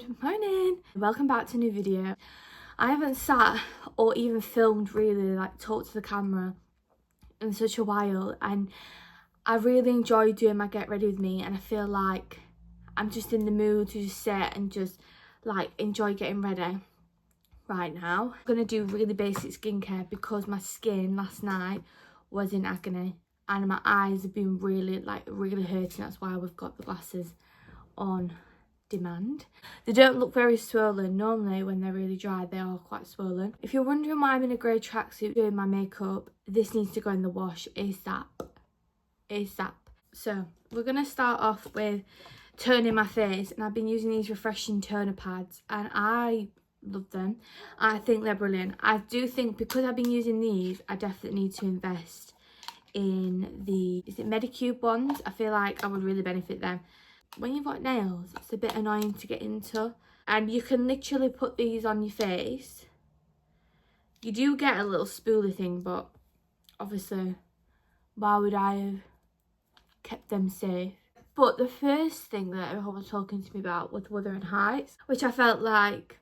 Good morning, welcome back to a new video. I haven't sat or even filmed really, like talked to the camera in such a while, and I really enjoy doing my get ready with me, and I feel like I'm just in the mood to just sit and just like enjoy getting ready right now. I'm gonna do really basic skincare because my skin last night was in agony and my eyes have been really hurting. That's why we've got the glasses on demand. They don't look very swollen. Normally when they're really dry they are quite swollen. If you're wondering why I'm in a grey tracksuit doing my makeup, this needs to go in the wash ASAP. So we're gonna start off with toning my face, and I've been using these refreshing toner pads and I love them. I think they're brilliant. I do think because I've been using these, I definitely need to invest in the Medicube ones. I feel like I would really benefit them. When you've got nails, it's a bit annoying to get into, and you can literally put these on your face. You do get a little spoolie thing, but obviously why would I have kept them safe? But the first thing that everyone was talking to me about was Wuthering Heights, which I felt like,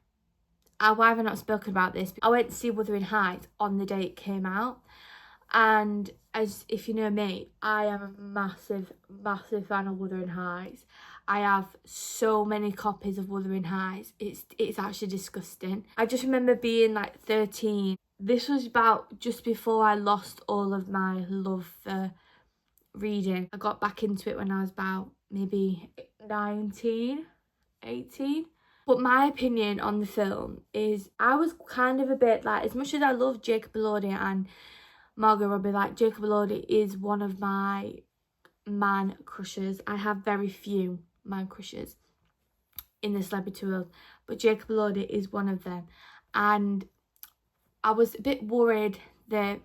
why have I not spoken about this? I went to see Wuthering Heights on the day it came out, and as if you know me, I am a massive fan of Wuthering Heights. I have so many copies of Wuthering Heights, it's actually disgusting. I just remember being like 13. This was about just before I lost all of my love for reading. I got back into it when I was about maybe 19, 18. But my opinion on the film is, I was kind of a bit like, as much as I love Jacob Elordi and Margot Robbie, like Jacob Elordi is one of my man crushes. I have very few man crushes in the celebrity world, but Jacob Elordi is one of them. And I was a bit worried that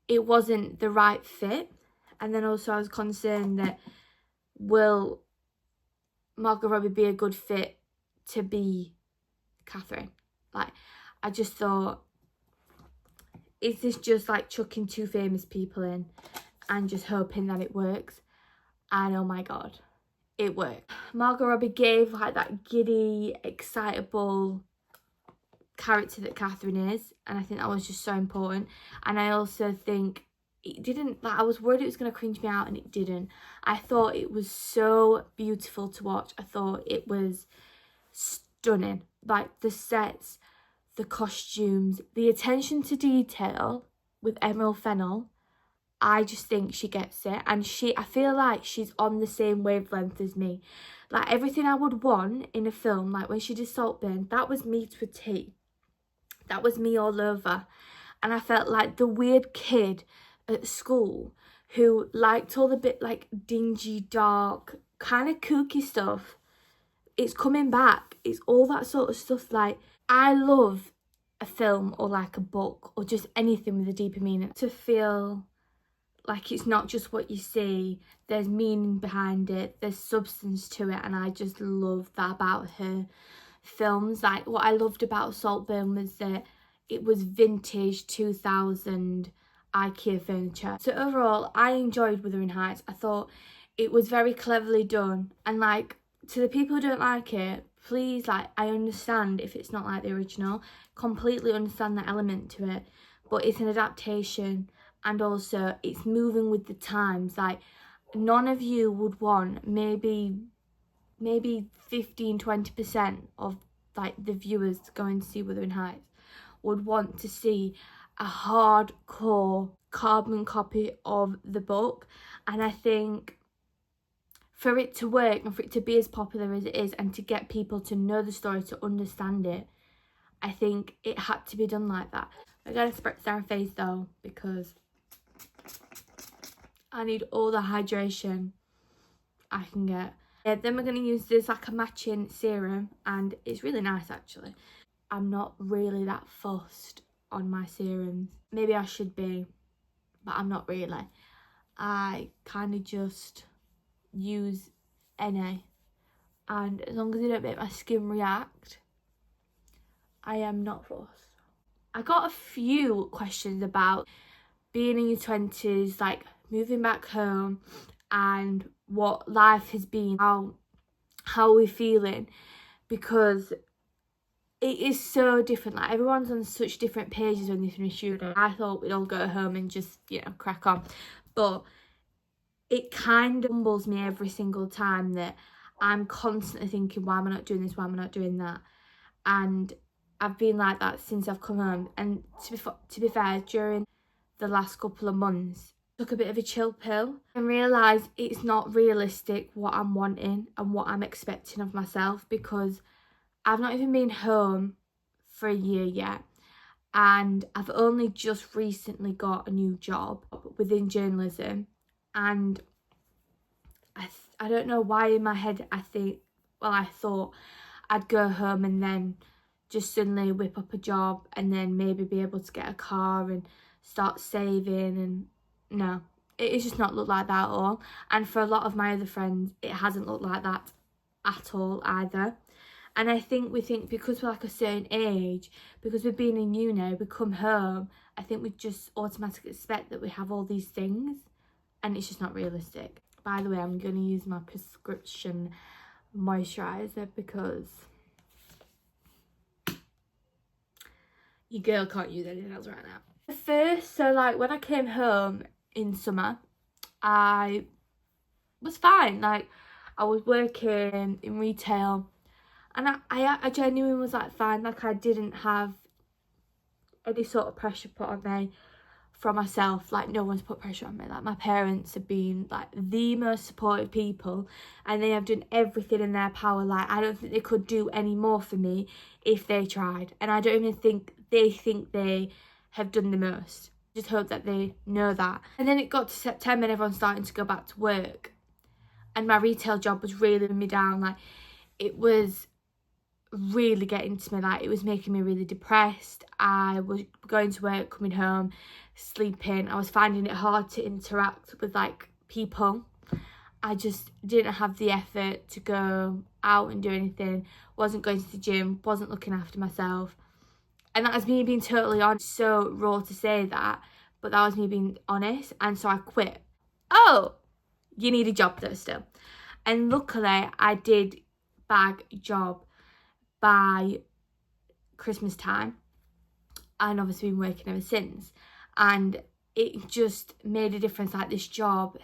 it wasn't the right fit, and then also I was concerned that will Margot Robbie be a good fit to be Catherine? Like, I just thought, is this just like chucking two famous people in and just hoping that it works? And oh my god, it worked. Margot Robbie gave like that giddy, excitable character that Catherine is, and I think that was just so important. And I also think it didn't, like, I was worried it was going to cringe me out, and it didn't. I thought it was so beautiful to watch. I thought it was stunning, like the sets, the costumes, the attention to detail with Emerald Fennell. I just think she gets it, and I feel like she's on the same wavelength as me. Like, everything I would want in a film, like when she did Saltburn, that was me to a T. That was me all over. And I felt like the weird kid at school who liked all the bit like dingy, dark, kind of kooky stuff, it's coming back. It's all that sort of stuff. Like, I love a film or like a book or just anything with a deeper meaning, to feel like it's not just what you see, there's meaning behind it, there's substance to it. And I just love that about her films. Like, what I loved about Saltburn was that it was vintage 2000 IKEA furniture. So overall, I enjoyed Wuthering Heights. I thought it was very cleverly done, and like, to the people who don't like it, please, like, I understand if it's not like the original, completely understand the element to it, but it's an adaptation, and also it's moving with the times. Like, none of you would want, maybe 15-20% of like the viewers going to see Wuthering Heights would want to see a hardcore carbon copy of the book. And I think for it to work and for it to be as popular as it is, and to get people to know the story, to understand it, I think it had to be done like that. I gotta spritz our face though, because I need all the hydration I can get. Then we're going to use this like a matching serum, and it's really nice actually. I'm not really that fussed on my serums. Maybe I should be, but I'm not really. I kind of just use any, and as long as they don't make my skin react, I am not fussed. I got a few questions about being in your 20s, like moving back home, and what life has been, how are we feeling. because it is so different. Like, everyone's on such different pages when they finish uni. I thought we'd all go home and just, you know, crack on, but it kind of humbles me every single time that I'm constantly thinking, why am I not doing this, why am I not doing that? And I've been like that since I've come home. And to be fair, during the last couple of months, I took a bit of a chill pill and realised it's not realistic what I'm wanting and what I'm expecting of myself, because I've not even been home for a year yet, and I've only just recently got a new job within journalism. And I don't know why in my head I thought I'd go home and then just suddenly whip up a job and then maybe be able to get a car and start saving. And no, it has just not looked like that at all. And for a lot of my other friends, it hasn't looked like that at all either. And I think we think because we're like a certain age, because we've been in uni, we come home, I think we just automatically expect that we have all these things, and it's just not realistic. By the way, I'm going to use my prescription moisturiser because your girl can't use anything else right now. So like when I came home in summer, I was fine. Like, I was working in retail, and I genuinely was like fine. Like, I didn't have any sort of pressure put on me from myself. Like, no one's put pressure on me. Like, my parents have been like the most supportive people, and they have done everything in their power. Like, I don't think they could do any more for me if they tried, and I don't even think they have done the most. Just hope that they know that. And then it got to September and everyone's starting to go back to work, and my retail job was really letting me down. Like, it was really getting to me. Like, it was making me really depressed. I was going to work, coming home, sleeping. I was finding it hard to interact with like people. I just didn't have the effort to go out and do anything. Wasn't going to the gym, wasn't looking after myself. And that was me being totally honest. So raw to say that, but that was me being honest. And so I quit. Oh, you need a job though still. And luckily I did bag a job by Christmas time, and obviously been working ever since. And it just made a difference. Like, this job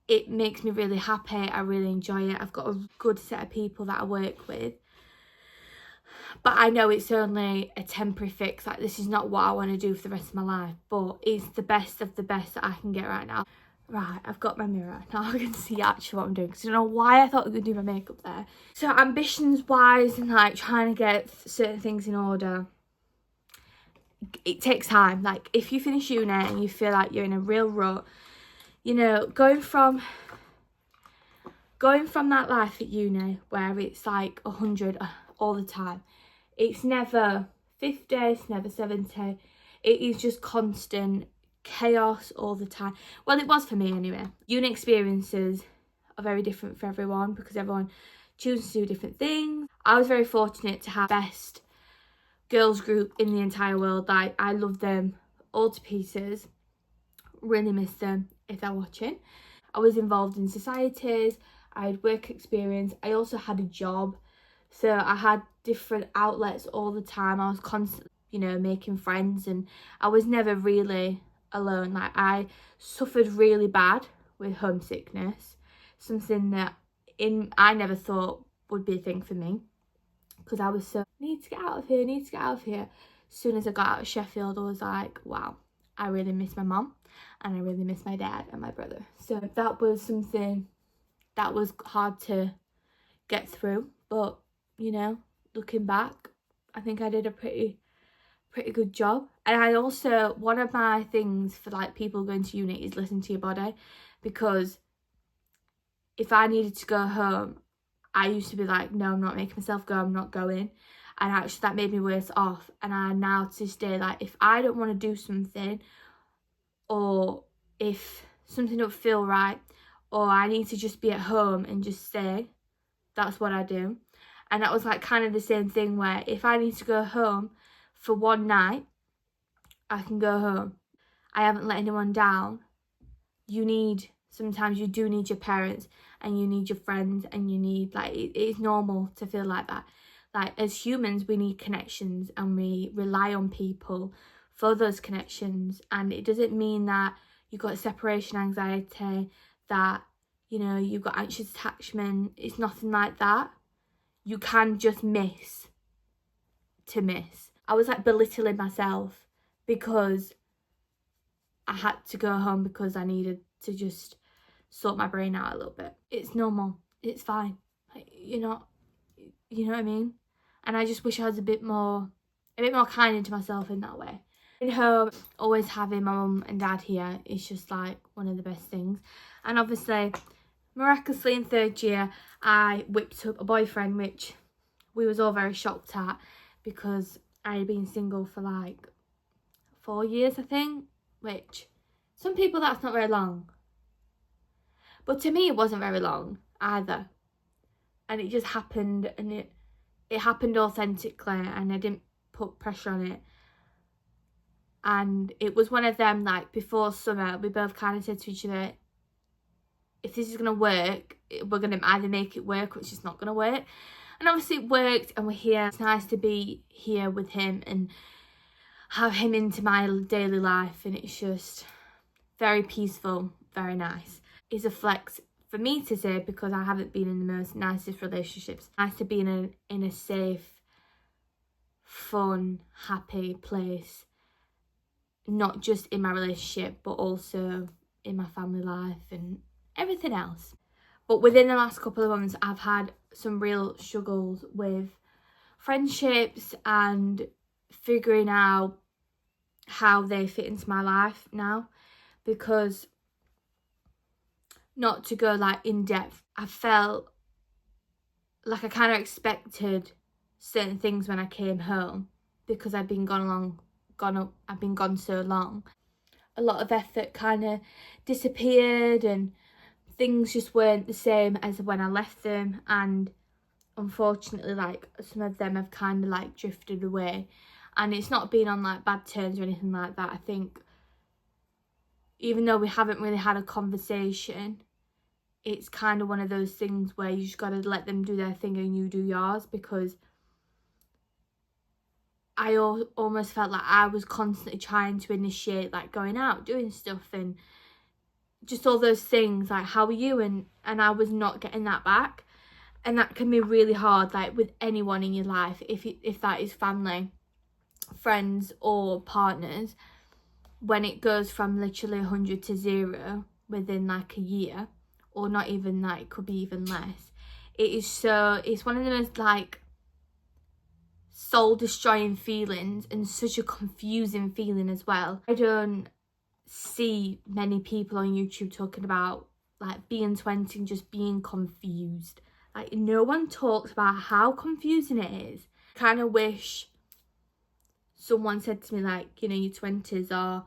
it makes me really happy. I really enjoy it. I've got a good set of people that I work with, but I know it's only a temporary fix. Like, this is not what I want to do for the rest of my life, but it's the best of the best that I can get right now. Right, I've got my mirror. Now I can see actually what I'm doing, because I don't know why I thought I could do my makeup there. So ambitions wise and like trying to get certain things in order, it takes time. Like, if you finish uni and you feel like you're in a real rut, you know, going from that life at uni where it's like 100 all the time, it's never 50, it's never 70, it is just constant chaos all the time. Well, it was for me anyway. Uni experiences are very different for everyone because everyone chooses to do different things. I was very fortunate to have the best girls group in the entire world. Like, I love them all to pieces. Really miss them if they're watching. I was involved in societies, I had work experience, I also had a job, so I had different outlets all the time. I was constantly, you know, making friends, and I was never really alone. Like, I suffered really bad with homesickness, something that I never thought would be a thing for me, because I was so, need to get out of here, need to get out of here. As soon as I got out of Sheffield, I was like, wow, I really miss my mum, and I really miss my dad and my brother. So that was something that was hard to get through, but, you know, looking back, I think I did a pretty good job. And I also, one of my things for like people going to uni is listen to your body, because if I needed to go home, I used to be like, no, I'm not making myself go, I'm not going. And actually that made me worse off. And I now to this day, like, if I don't want to do something, or if something don't feel right, or I need to just be at home and just stay, that's what I do. And that was like kind of the same thing, where if I need to go home for one night, I can go home. I haven't let anyone down. You need sometimes you do need your parents and you need your friends and you need, like, it is normal to feel like that. Like, as humans, we need connections and we rely on people for those connections. And it doesn't mean that you've got separation anxiety, that, you know, you've got anxious attachment. It's nothing like that. You can just miss to miss. I was like belittling myself because I had to go home because I needed to just sort my brain out a little bit. It's normal. It's fine. Like, you know what I mean? And I just wish I was a bit more kind to myself in that way. In home, always having my mum and dad here is just like one of the best things. And obviously, miraculously in 3rd year, I whipped up a boyfriend, which we was all very shocked at because I had been single for like 4 years, I think, which some people, that's not very long. But to me, it wasn't very long either. And it just happened, and it happened authentically, and I didn't put pressure on it. And it was one of them, like, before summer, we both kind of said to each other, if this is going to work, we're going to either make it work or it's just not going to work. And obviously it worked, and we're here. It's nice to be here with him and have him into my daily life, and it's just very peaceful, very nice. It's a flex for me to say because I haven't been in the most nicest relationships. Nice to be in a safe, fun, happy place, not just in my relationship but also in my family life and everything else. But within the last couple of months, I've had some real struggles with friendships and figuring out how they fit into my life now, because, not to go like in depth, I felt like I kind of expected certain things when I came home because I've been gone so long. A lot of effort kind of disappeared and things just weren't the same as when I left them, and unfortunately, like, some of them have kind of like drifted away. And it's not been on like bad terms or anything like that. I think even though we haven't really had a conversation, it's kind of one of those things where you just got to let them do their thing and you do yours, because I almost felt like I was constantly trying to initiate, like, going out, doing stuff and just all those things, like, how are you? And I was not getting that back. And that can be really hard, like, with anyone in your life, if that is family, friends or partners, when it goes from literally 100 to 0 within like a year, or not even that, it could be even less. It's one of the most like soul destroying feelings, and such a confusing feeling as well. I don't see many people on YouTube talking about like being 20 and just being confused. Like, no one talks about how confusing it is. I kind of wish someone said to me, like, you know, your 20s are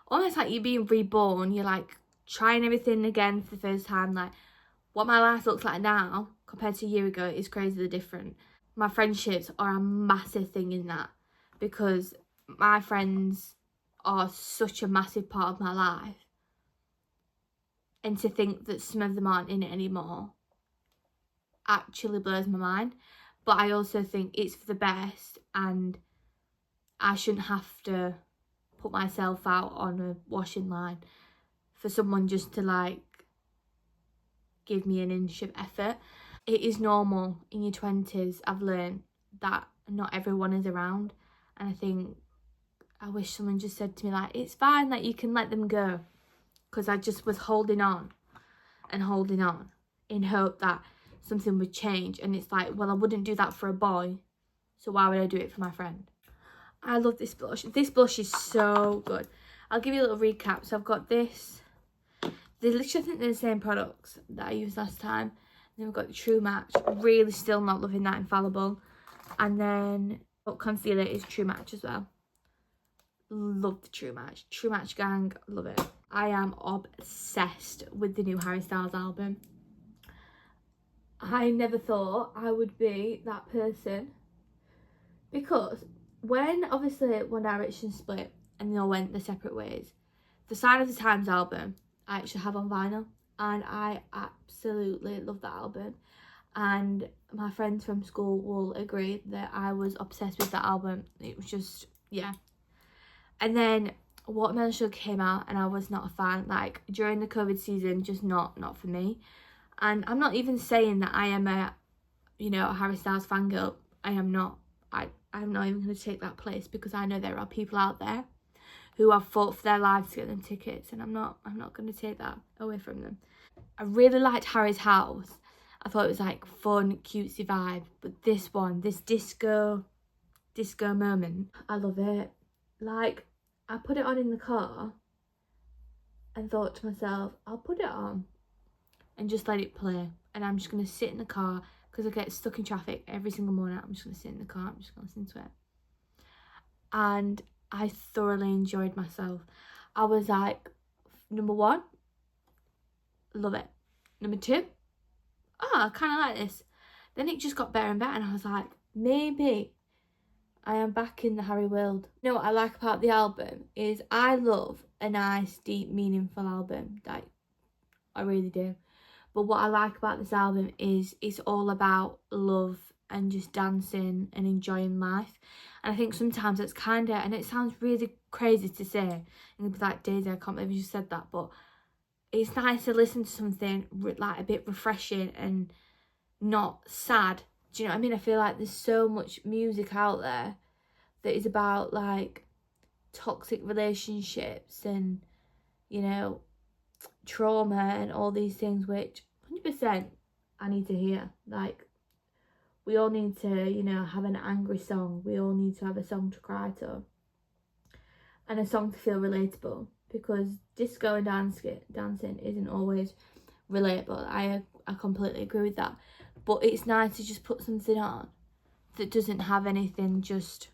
almost like you're being reborn. You're like trying everything again for the first time. Like, what my life looks like now compared to a year ago is crazily different. My friendships are a massive thing in that, because my friends are such a massive part of my life, and to think that some of them aren't in it anymore actually blows my mind. But I also think it's for the best, and I shouldn't have to put myself out on a washing line for someone just to like give me an inch of effort. It is normal in your 20s. I've learned that not everyone is around, and I think I wish someone just said to me, like, it's fine, that you can let them go, because I just was holding on and holding on in hope that something would change. And it's like, well, I wouldn't do that for a boy, so why would I do it for my friend? I love this blush. This blush is so good. I'll give you a little recap. So I've got this. They're literally, I think they're the same products that I used last time. Then we've got the True Match. Really still not loving that Infallible. And then concealer is True Match as well. Love the True Match. True Match gang, love it. I am obsessed with the new Harry Styles album. I never thought I would be that person, because when obviously One Direction split and they all went their separate ways, the Sign of the Times album I actually have on vinyl. and I absolutely love that album. And my friends from school will agree that I was obsessed with that album. It was just, yeah. And then Watermelon Sugar came out and I was not a fan. Like, during the COVID season, just not for me. And I'm not even saying that I am a, you know, a Harry Styles fangirl. I am not. I'm not even going to take that place, because I know there are people out there who have fought for their lives to get them tickets, and I'm not going to take that away from them. I really liked Harry's House. I thought it was like fun, cutesy vibe. But this one, this disco moment, I love it. Like, I put it on in the car and thought to myself, I'll put it on and just let it play. And I'm just going to sit in the car, because I get stuck in traffic every single morning. I'm just going to sit in the car. I'm just going to listen to it. And I thoroughly enjoyed myself. I was like, number one, love it. Number two, I kind of like this. Then it just got better and better, and I was like, maybe I am back in the Harry world. You know what I like about the album is I love a nice, deep, meaningful album. Like, I really do. But what I like about this album is it's all about love and just dancing and enjoying life. And I think sometimes it's kind of, and it sounds really crazy to say, and you'll be like, Daisy, I can't believe you just said that, but it's nice to listen to something like a bit refreshing and not sad. Do you know what I mean? I feel like there's so much music out there that is about like toxic relationships and, you know, trauma and all these things, which 100% I need to hear. Like, we all need to, you know, have an angry song. We all need to have a song to cry to and a song to feel relatable, because disco and dancing isn't always relatable. I completely agree with that, but it's nice to just put something on that doesn't have anything, just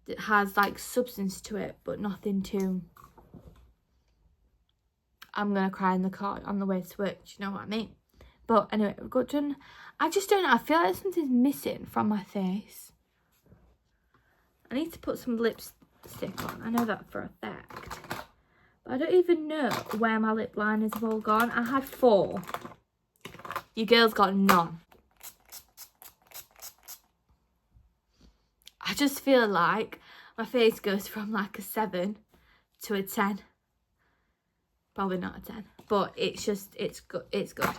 that has like substance to it, but nothing too, I'm gonna cry in the car on the way to work. Do you know what I mean? But anyway, we've got done. I just don't know. I feel like something's missing from my face. I need to put some lipstick on. I know that for a fact. But I don't even know where my lip liners have all gone. I had 4. You girls got none. I just feel like my face goes from like a 7 to a 10. Probably not a 10. But it's just, it's good. It's good.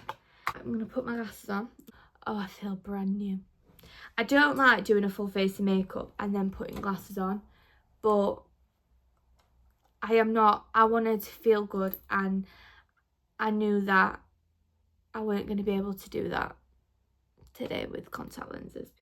I'm going to put my glasses on. Oh, I feel brand new. I don't like doing a full face of makeup and then putting glasses on, but I wanted to feel good, and I knew that I weren't going to be able to do that today with contact lenses.